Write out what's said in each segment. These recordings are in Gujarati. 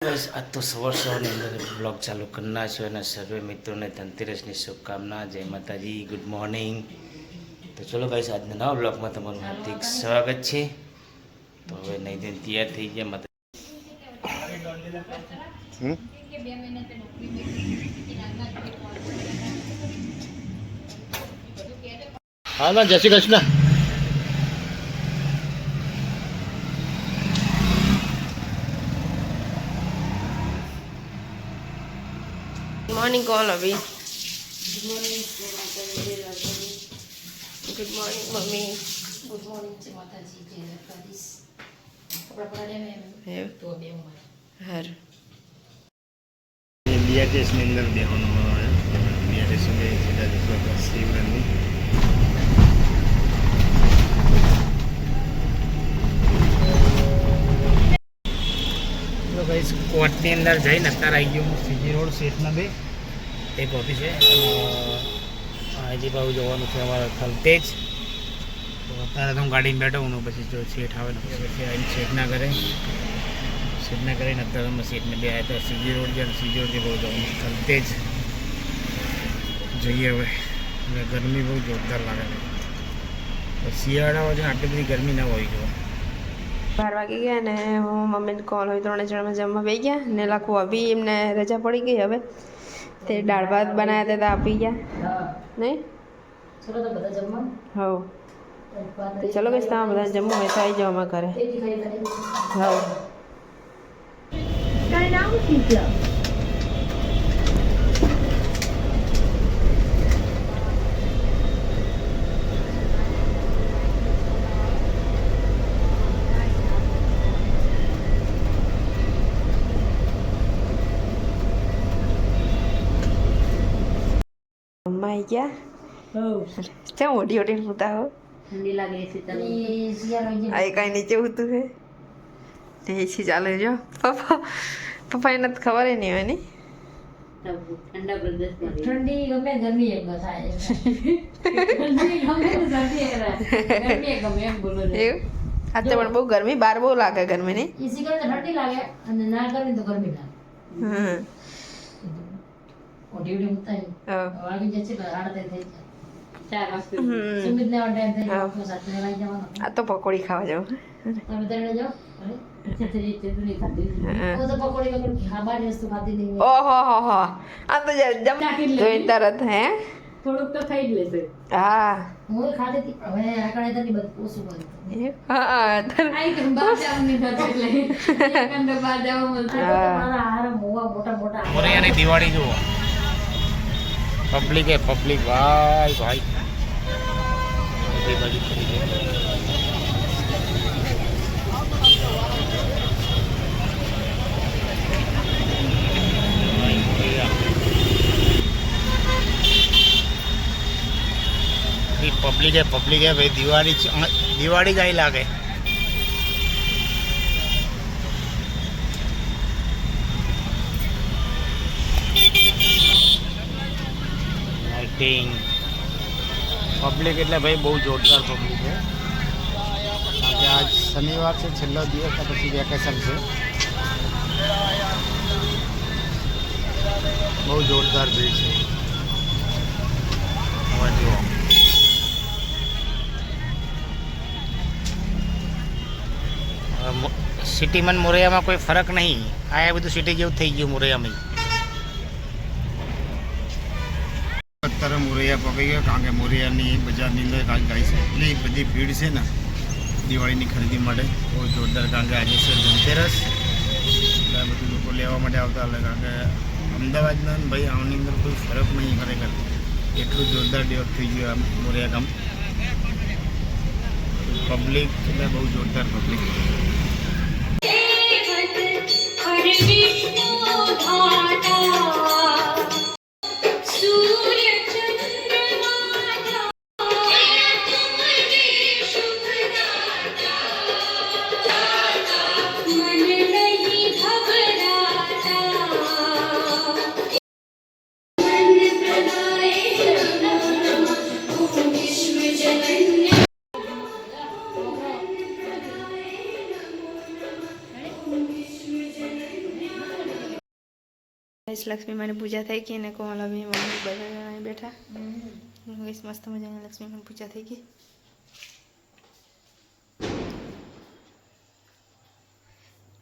બસ આજ તો સવારની અંદર બ્લોગ ચાલુ કરના છે અને સર્વે મિત્રોને ધનતેરસની શુભકામના. જય માતાજી, ગુડ મોર્નિંગ. તો ચલો ગાઈસ, આજના નવા બ્લોગમાં તમારું હાર્દિક સ્વાગત છે. તો હવે નહીં દિન તૈયાર થઈ ગયા માતા. હાલો, જય શ્રી કૃષ્ણ. मॉर्निंग कॉल अभी good morning mummy. Good morning से माता जी जय દ્વારકાધીશ. કપડા પડાડ્યા મેં હે તો બે ઉંમર हर બીઆરટીએસની અંદર બેહવાનું આવે. બીઆરટીએસની સીધા જશો શિવરંગની. તો ગાઈસ, કોર્ટની અંદર જઈને અત્યારે આવી ગયો સીજી રોડ સેટના બે એક ઓફિસ છે. હજી બાજુ જવાનું છે અમારા થલતેજ. તો અત્યારે તો હું ગાડીમાં બેઠો હું, પછી જો સેટ આવે ને પછી આવીને સેટના કરીને અત્યારે અમે સેટને બે આવ્યા. તો સીજી રોડ છે, સીજી રોડથી બહુ જવાનું થલતેજ જઈએ હવે. અને ગરમી બહુ જોરદાર લાગે છે. તો શિયાળા હોય છે આટલી બધી ગરમી ના હોય જો. 12 વાગી ગયા ને હું મમ્મીને કોલ હોય 3 જણા જમવા બેસી ગયા ને લખવું અભી એમને રજા પડી ગઈ. હવે તે દાળ ભાત બનાવ્યા હતા આપી ગયા નહીં. ચલો તો બધા જમવા. હવ તો ચલો કઈ તમે બધા જમવું હોય તો આવી જાઓ અમારા ઘરે. તેજી ખાઈ કરે હવ કાઈ નામ શીખ્યા. મમ્મા આવી ગયા. ચા ઓડી ઓડી પૂતા હો. ઠંડી લાગે છે તને. શિયાળો આ કઈ નીચે ઉતું હે ને એસી ચાલે જો. પપ્પા એને તો ખબર નહીં હોય ને. ઠંડા પ્રદેશમાં ઠંડી ગમે ગરમી એક થાય. ઠંડી ગમે તો સર્દી એક ગરમી એક ગમે એમ બોલો ને. એવું આજ તો પણ બહુ ગરમી બહાર બહુ લાગે ગરમી નહીં. એસી કરે તો ઠંડી લાગે અને ના ગરમી તો ગરમી લાગે. હમ ઓડી ઓડી મુતાઈ હા. વાગી જશે ને આડતે થઈ જાય 4 વાગતે સુમિત ને ટાઈમ થઈ હા. જાય સાથે લઈ જવાનો. આ તો પકોડી ખાવા જાવ. તમે તેડે જાઓ. અરે ચટણી ચટણી ખાધી. હા. ઓ તો પકોડી વગર ખાવાની વસ્તુ ખાધી નહીં. ઓહો હો હો આ તો જમ જોઈ તરત હે. થોડુંક તો ખાઈ જ લેશે. હા હું ખાધી હતી હવે આકડે તો બધું ઓછું કરી. હા આઈ કે બહાર જવાની થતી એટલે એકંદ બહાર જવા મળતું તો મારા હારા મોવા મોટા મોટા મોરૈયાની દિવાળી જુઓ. પબ્લિક હે પબ્લિક, ભાઈ ભાઈ બધી બાજુ ફરી છે. પબ્લિક હે ભાઈ. દિવાળી જ આવી લાગે. લાઇટિંગ પબ્લિક એટલે ભાઈ બહુ જોરદાર પબ્લિક છે. કારણ કે આજ શનિવાર છે, છેલ્લો દિવસ ને પછી વેકેશન છે. બહુ જોરદાર ભીડ છે. હવે જુઓ સિટીમાં મોરૈયામાં કોઈ ફરક નહીં. આ બધું સિટી જેવું થઈ ગયું મોરૈયામાં. અત્યારે મોરૈયા પકડી ગયો કારણ કે મોરૈયાની બજારની અંદર ગાઈસ એટલી બધી ભીડ છે ને દિવાળીની ખરીદી માટે બહુ જોરદાર. કારણ કે આજે છે ધનતેરસ એટલે બધું લોકો લેવા માટે આવતા એટલે કારણ કે અમદાવાદના ને ભાઈ આની અંદર કોઈ ફરક નહીં ખરેખર. એટલું જોરદાર ડેવલપ થઈ ગયું આમ મોરૈયા ગામ. પબ્લિક એટલે બહુ જોરદાર પબ્લિક. લક્ષ્મી માની પૂજા થઈ ગઈ અને કોમલ હવે મમ્મી બધા બેઠા મસ્ત મજાની લક્ષ્મી માની પૂજા થઈ ગઈ.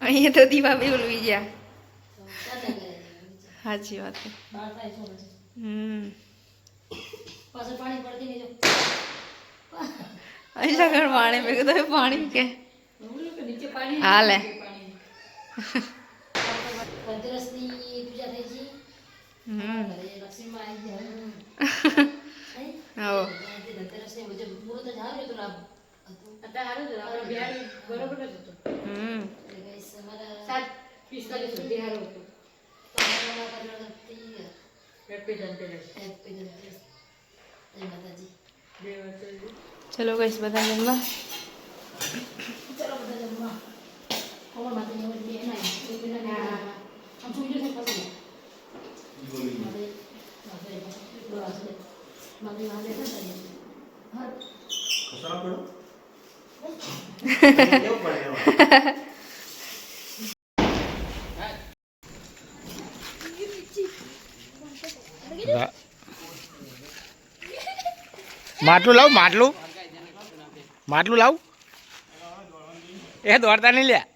અહીંયા તો દીવા બી ઉલવી ગયા. સાચી વાત છે. પાછળ પાણી પડતી નહીં જો અહીંયા ઘર પાણી મેં કીધું પાણી કે નીચે પાણી હાલે. ધનતેરસની પૂજા થઈ છે. લક્ષ્મીમાં આવી ગયા હો ધનતેરસની મુજબ મુહૂર્ત જ સારું હતું લાભ અત્યારે સારું હતું આપણે બિહારી બરોબર જ હતું. એટલે ગાઈસ અમારા 7:45 સુધી સારું હતું. તો અમારા પરિવાર થઈ ગયા. હેપી ધનતેરસ. હેપી ધનતેરસ. જય માતાજી. જય માતાજી. ચલો ગઈશ બધા જમવા. ચલો બધા જમવા. કોમળ માતાજી વળી એના એક પેલા આમ સુઈ જશે પછી મારી વાલે હતા હર કસરા પડો માટલું લાવ માટલું લાવ એ દોડતા નહીં લ્યા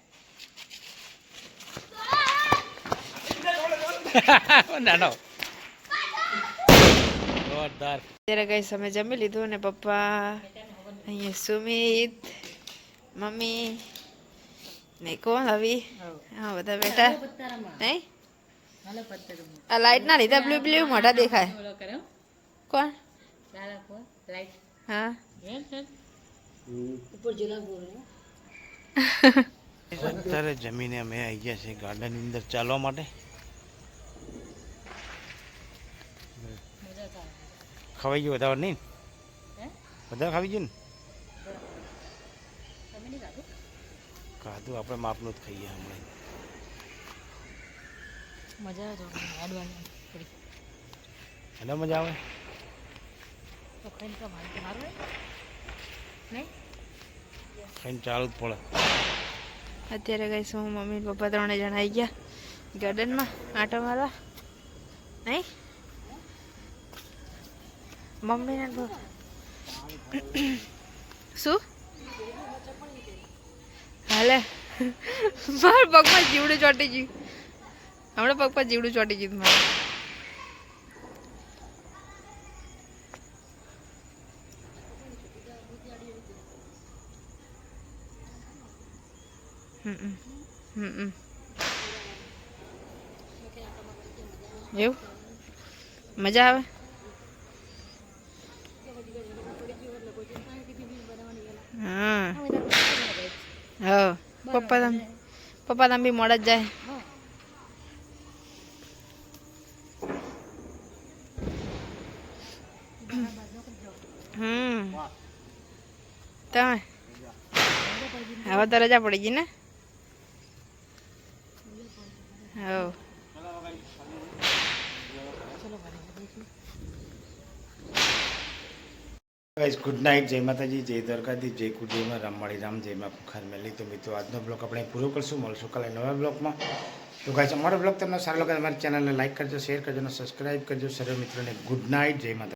નાનો જોરદાર. અત્યારે ગઈ અમે જમી લીધું અને પપ્પા અહીંયા સુમિત મમ્મી ને કોણ આવી હા બધા બેઠા નહીં. આ લાઈટ ના લીધા બ્લુ બ્લુ મોઢા દેખાય. કોણ હા ઉપર જુલા બોલ અત્યારે જમીને અમે આવી ગયા છીએ ગાર્ડનની અંદર ચાલવા માટે. ખવાઈ ગયું વધારે નહીં વધારે ખાવી ગયું ને ખાધું આપણે માપનું જ ખાઈએ હમણાં. મજા આવે એને મજા આવે તો ખાઈને તો મારે સારું નહીં ખાઈને ચાલુ જ પડે. અત્યારે ગઈ હું મમ્મી પપ્પા 3 જણા આવી ગયા ગાર્ડનમાં આટો મારવા નહીં. મમ્મીને શું હાલે મારા પગમાં જીવડું ચોટી ગયું. હમણાં પગ પર જીવડું ચોટી ગયું મારે. એવું મજા આવે. હા હા પપ્પા તમે બી મોડા જ જાય. તમે હવે તો રજા પડી ગઈ ને. હા ગાઈસ ગુડ નાઇટ. જય માતાજી, જય દ્વારકાધીશ, જય કુળદેવમાં રામવાળી રામ, જય માં પુખાર મેલી. તો મિત્રો આજનો બ્લોગ આપણે પૂરો કરશું. મળશું કાલે નવા બ્લોગમાં. તો ગાઈસ અમારો બ્લોગ તમને સારો લાગે અમારી ચેનલને લાઈક કરજો, શેર કરજો અને સબસ્ક્રાઈબ કરજો. સર્વે મિત્રોને ગુડ નાઇટ, જય માતા.